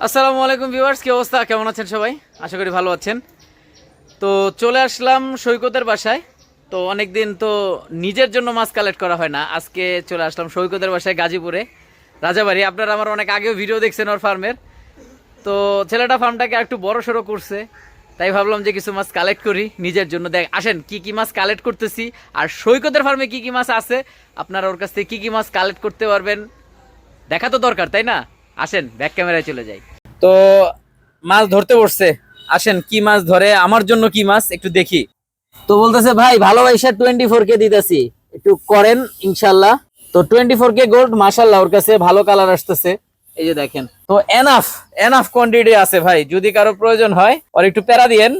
আসসালামু আলাইকুম ভিউয়ার্স, কি অবস্থা? কেমন আছেন সবাই? আশা করি ভালো আছেন। তো চলে আসলাম সৈকতের বাসায়। তো অনেকদিন তো নিজের জন্য মাছ কালেক্ট করা হয় না, আজকে চলে আসলাম সৈকতের বাসায় গাজীপুরে রাজাবাড়ি। আপনারা আমার অনেক আগেও ভিডিও দেখছেন ওর ফার্মের। তো ছেলেটা ফার্মটাকে একটু বড় সড়ো করছে, তাই ভাবলাম যে কিছু মাছ কালেক্ট করি নিজের জন্য। দেখ আসেন কি কি মাছ কালেক্ট করতেছি, আর সৈকতের ফার্মে কি কি মাছ আছে, আপনারা ওর কাছ থেকে কি কি মাছ কালেক্ট করতে পারবেন দেখা তো দরকার, তাই না? আসেন ব্যাক ক্যামেরায় চলে যাই। তো মাছ ধরতে বসছে, আসেন কি মাছ ধরে, আমার জন্য কি মাছ একটু দেখি। তো বলতেছে ভাই ভালোবাসা 24K দিতেছি, একটু করেন ইনশাল্লাহ। তো 24K গোল্ড মাশাল্লাহ ওর কাছে ভালো কালার আসতেছে, এই যে দেখেন। তো এনাফ এনাফ কোয়ান্টিটি আছে ভাই, যদি কারো প্রয়োজন হয় ওর একটু প্যারা দিয়েন।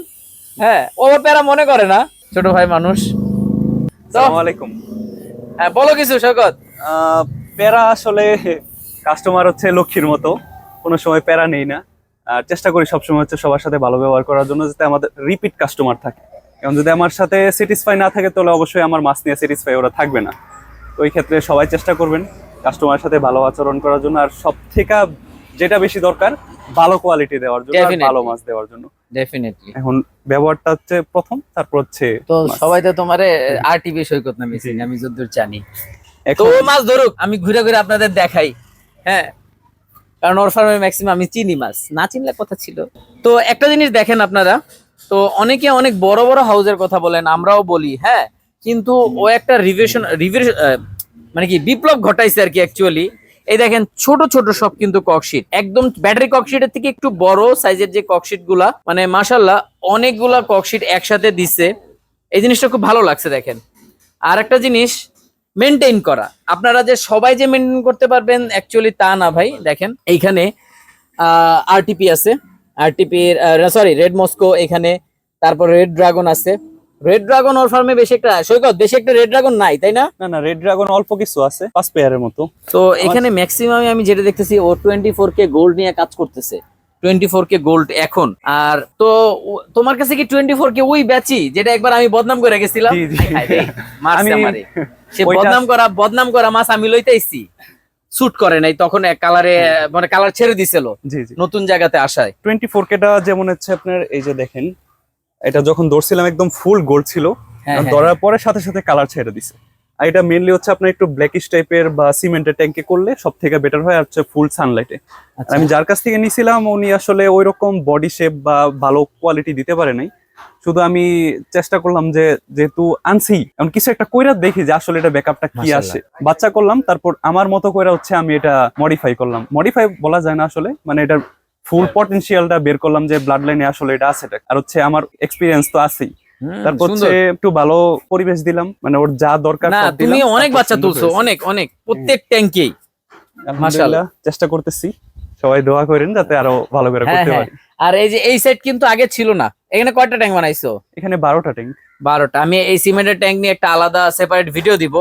হ্যাঁ, ও প্যারা মনে করে না, ছোট ভাই মানুষ। আসসালামু আলাইকুম। হ্যাঁ বলো কিছু সৈকত। প্যারা আসলে কাস্টমার হচ্ছে লক্ষ্মীর মতো, কোনো সময় প্যারা নেই না। আর চেষ্টা করি সবসময় হচ্ছে সবার সাথে ভালো ব্যবহার করার জন্য, যাতে আমাদের রিপিট কাস্টমার থাকে। এবং যদি আমার সাথে স্যাটিসফাই না থাকে তাহলে অবশ্যই আমার মাছ নিয়ে স্যাটিসফাই ওরা থাকবে না। তো ওই ক্ষেত্রে সবাই চেষ্টা করবেন কাস্টমারের সাথে ভালো আচরণ করার জন্য, আর সব থেকে যেটা বেশি দরকার ভালো কোয়ালিটি দেওয়ার জন্য, আর ভালো মাছ দেওয়ার জন্য। ডেফিনেটলি। এখন ব্যবহারটা হচ্ছে প্রথম, তারপর হচ্ছে তো মাছ। সবাই তো তোমারে আরটিভি সৈকত নামে চিনি, আমি যতদূর জানি। তো এখন ও মাছ ধরুক, আমি ঘুরে ঘুরে আপনাদের দেখাই। হ্যাঁ, কারণ ওর ফার্মে ম্যাক্সিমাম আমি চিনি মাছ, না চিনলে কথা ছিল। তো একটা জিনিস দেখেন আপনারা, তো অনেকে অনেক বড় বড় হাউজের কথা বলেন, আমরাও বলি, হ্যাঁ, কিন্তু ও একটা মানে কি বিপ্লব ঘটাইছে আর কি অ্যাকচুয়ালি। এই দেখেন ছোট ছোট সব কিন্তু ককশিট, একদম ব্যাটারি ককশিটের থেকে একটু বড় সাইজের যে ককশিট গুলা, মানে মাশাল্লাহ অনেকগুলা ককশিট একসাথে দিছে। এই জিনিসটা খুব ভালো লাগছে দেখেন। আর একটা জিনিস, মেনটেন করা, আপনারা যে সবাই যে মেনটেন করতে পারবেন অ্যাকচুয়ালি তা না ভাই। দেখেন এইখানে আরটিপি আছে, আরটিপির সরি রেড মস্কো এখানে, তারপর রেড ড্রাগন আছে। রেড ড্রাগন ওর ফার্মে বেশি একটা সৈকত বেশি একটা রেড ড্রাগন নাই, তাই না? না না, রেড ড্রাগন অল্প কিছু আছে, 5 পেয়ারের মতো। তো এখানে ম্যাক্সিমাম আমি যেটা দেখতেছি ও 24K গোল্ড নিয়ে কাজ করতেছে, 24K গোল্ড এখন। আর তো তোমার কাছে কি 24K ওই ব্যাচই যেটা একবার আমি বদনাম করে গেছিলাম? জি, জি। হায় রে, মারছে আমি আমারে। সে ওইটা- বদনাম করা মাছ আমি লইতেইছি, শুট করে নাই তখন, এক কালারে মানে কালার ছেড়ে দিছিল জি জি, নতুন জায়গাতে আসায়। 24K যেমন হচ্ছে আপনার, এই যে দেখেন, এটা যখন ধরছিলাম একদম ফুল গোল্ড ছিল, হ্যাঁ, আর হ্যাঁ, ধরার পরে সাথে সাথে কালার ছেড়ে দিছে। আর এটা মেইনলি হচ্ছে আপনার একটু ব্ল্যাকিশ টাইপের বা সিমেন্টের ট্যাঙ্কে করলে সব থেকে বেটার হয়, আর হচ্ছে ফুল সানলাইটে। আচ্ছা। আমি যার কাছ থেকে নিছিলাম উনি আসলে ওই রকম বডি শেপ বা ভালো কোয়ালিটি দিতে পারে নাই। শুধু আমি চেষ্টা করলাম যে যেহেতু আনছি, এমন কিছু একটা কইরা দেখি যে আসলে এটা ব্যাকআপটা কি মাশাআল্লাহ। আসে। বাচ্চা করলাম, তারপর আমার মতো কইরা হচ্ছে আমি এটা মডিফাই করলাম। মডিফাই বলা যায় না আসলে, মানে এটার ফুল পটেনশিয়ালটা বের করলাম যে ব্লাড লাইনে আসলে এটা আছে। আর হচ্ছে আমার এক্সপিরিয়েন্স তো আছেই। তারপর হচ্ছে একটু ভালো পরিবেশ দিলাম, মানে ওর যা দরকার না সব তুমি দিলাম। অনেক তারপর বাচ্চা সুন্দর তুলছো, হয়েছে। অনেক অনেক প্রত্যেক ট্যাঙ্কেই। আলহামদুলিল্লাহ, চেষ্টা করতেছি, সবাই দোয়া করেন যাতে আরো ভালো করে হ্যাঁ করতে হ্যাঁ। পারি। আর এই যে এই সেট কিন্তু আগে ছিল না। এখানে কয়টা ট্যাঙ্ক বানাইছো? এখানে 12টা ট্যাঙ্ক। 12টা। আমি এই সিমেন্টের ট্যাঙ্ক নিয়ে একটা আলাদা সেপারেট ভিডিও দিব,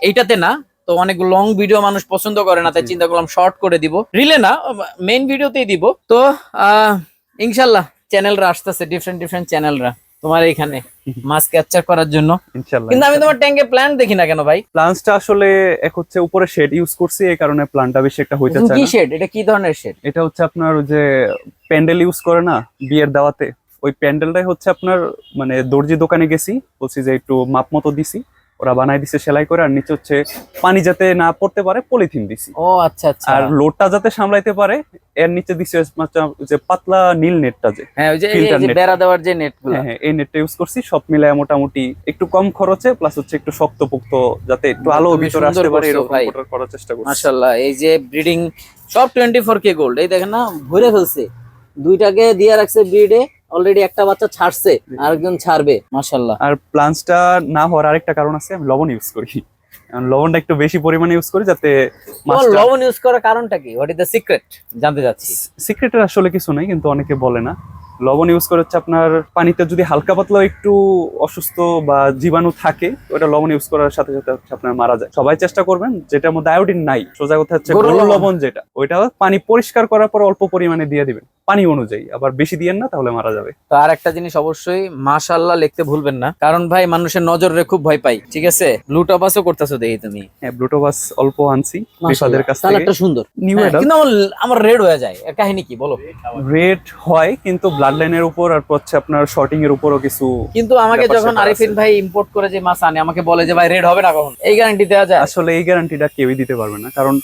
এইটাতে না। তো অনেক লং ভিডিও মানুষ পছন্দ করে না, তাই চিন্তা করলাম শর্ট করে দিব, রিলে না মেইন ভিডিওতেই দিব। তো ইনশাল্লাহ চ্যানেলরা আসতেছে, ডিফারেন্ট ডিফারেন্ট চ্যানেলরা তোমার এখানে মাছ ক্যাপচার করার জন্য। ইনশাআল্লাহ। কিন্তু আমি তোমার ট্যাঙ্কে প্ল্যান্ট দেখি না কেন ভাই? প্লান্টসটা আসলে এক হচ্ছে উপরে শেড ইউজ করছি, এই কারণে প্লান্টটা বেশি একটা হইতে চায় কি না। শেড? এটা কি ধরনের শেড? এটা হচ্ছে আপনার ওই যে প্যান্ডেল ইউজ করে না বিয়ের দাওয়াতে, ওই প্যান্ডেলটাই হচ্ছে আপনার, মানে দর্জি দোকানে গেছি, বলছি যে একটু মাপ মতো দিছি, ওরা বানাই দিছে সেলাই করে। আর নিচে হচ্ছে পানি যাতে না পড়তে পারে পলিথিন দিছি, ও আচ্ছা আচ্ছা। আর লোডটা যাতে সামলাইতে পারে এর নিচে দিছে যে পাতলা নীল নেটটা, যে হ্যাঁ ওই যে filter net। বেড়া দেওয়ার যে নেট গুলো। হ্যাঁ হ্যাঁ, এই নেটটা ইউজ করছি। সব মিলায় মোটামুটি একটু কম খরচে, প্লাস হচ্ছে একটু শক্তপোক্ত, যাতে একটু আলো তুমি ভিতরে সুন্দর আসতে পারে করছো এরকম ভাই। করার চেষ্টা করছি। মাশাআল্লাহ, এই যে ব্রিডিং সব 24K গোল্ড, এই দেখেন না ভরে ফেলছে। দুইটাকে দিয়ে রাখছে ব্রিডে, অলরেডি একটা বাচ্চা ছাড়ছে, আরেকজন ছাড়বে। মাশাআল্লাহ। আর প্লান্টসটা না হওয়ার আরেকটা কারণ আছে, আমি লবণ ইউজ করি। কারণ লবণটা একটু বেশি পরিমাণে ইউজ করি, যাতে তোমার লবণ ইউজ করার কারণটা কি? হোয়াট ইজ দ্য সিক্রেট জানতে চাচ্ছি। সিক্রেটের আসলে কিছু নাই, কিন্তু অনেকে বলে না। লবণ ইউজ করে হচ্ছে আপনার পানিতে যদি হালকা পাতলা একটু অসুস্থ বা জীবাণু থাকে, ওটা লবণ ইউজ করার সাথে সাথে হচ্ছে আপনার মারা যায়। সবাই চেষ্টা করবেন যেটার মধ্যে আয়োডিন নাই, সোজা কথা হচ্ছে গরুর গরুর লবণ। লবণ, যেটা ওইটা পানি পরিষ্কার করার পর অল্প পরিমাণে দিয়ে দিবেন, পানি অনুযায়ী। আবার বেশি দিয়েন না, তাহলে মারা যাবে। তো আর একটা জিনিস অবশ্যই মাশাআল্লাহ লিখতে ভুলবেন না, কারণ ভাই মানুষের নজরে খুব ভয় পাই। ঠিক আছে, লুট অপাসও করতেছে আনছো দেখি তুমি। হ্যাঁ, ব্লুটোবাস অল্প আনছি রিফাদের কাছ থেকে। কালারটা সুন্দর। নিউ হ্যাঁ, অ্যাডাল্ট। কিন্তু আমার রেড হয়ে যায়, এর কাহিনী কি বলো? রেড হয় কিন্তু ব্লাড লাইনের উপর আর হচ্ছে আপনার শর্টিং এর উপরও কিছু। কিন্তু আমাকে ব্যাপার যখন স্যাপার আরিফিন আছে। ভাই ইম্পোর্ট করে যে মাছ আনে আমাকে বলে যে ভাই রেড হবে না কখন, এই গ্যারান্টি দেওয়া যায়? আসলে এই গ্যারান্টিটা কেউই দিতে পারবে না, কারণ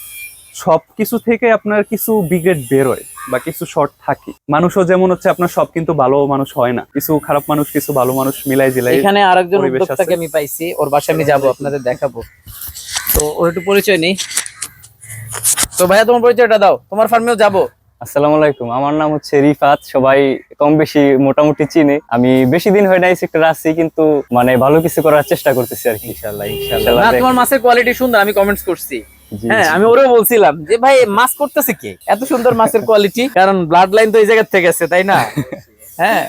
সবকিছু থেকে আপনার কিছু বিগ্রেড বেরোয় বা কিছু শর্ট থাকে। মানুষও যেমন হচ্ছে আপনার সব কিন্তু ভালো মানুষ হয় না, কিছু খারাপ মানুষ কিছু ভালো মানুষ মিলাই জিলাই। এখানে আরেকজন পরিবেশ উদ্যোক্তাকে আছে। আমি পাইছি, ওর বাসায় আমি যাবো, আপনাদের দেখাবো। তো ওর একটু পরিচয় নেই। তো ভাইয়া তোমার পরিচয়টা দাও, তোমার ফার্মেও যাবো। আসসালামু আলাইকুম, আমার নাম হচ্ছে রিফাত। সবাই কম বেশি মোটামুটি চিনে। আমি বেশি দিন হয় নাই সেক্টরে আছি, কিন্তু মানে ভালো কিছু করার চেষ্টা করতেছি আর কি। ইনশাআল্লাহ না, ইনশাআল্লাহ। না, তোমার মাছের কোয়ালিটি সুন্দর, আমি কমেন্টস করছি। জি, হ্যাঁ, জি। আমি ওরেও বলছিলাম যে ভাই মাছ করতেছে কে, এত সুন্দর মাছের কোয়ালিটি, কারণ ব্লাড লাইন তো এই জায়গা থেকে আছে, তাই না? হ্যাঁ,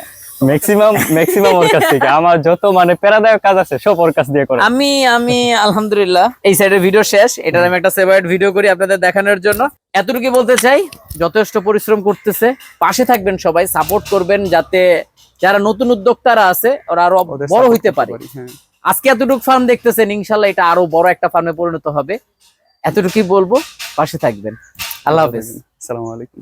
ম্যাক্সিমাম ওর কাছ থেকে। আমার যত মানে প্যারাদায়ক কাজ আছে সব ওর কাছ দিয়ে করে। আমি আলহামদুলিল্লাহ এই সাইডের ভিডিও শেষ, এটার আমি একটা সেপারেট ভিডিও করি আপনাদের দেখানোর জন্য। এতটুকু বলতে চাই, যথেষ্ট পরিশ্রম করতেছে, পাশে থাকবেন সবাই, সাপোর্ট করবেন, যাতে যারা নতুন উদ্যোক্তারা আছে ওরা আরো ওদের বড় support হইতে করতে পারে। পারি, হ্যাঁ। আজকে এতটুকু ফার্ম দেখতেছেন, ইনশাল্লাহ এটা আরো বড় একটা ফার্মে পরিণত হবে। এতটুকুই বলবো, পাশে থাকবেন। আল্লাহ হাফেজ। আসসালামু আলাইকুম।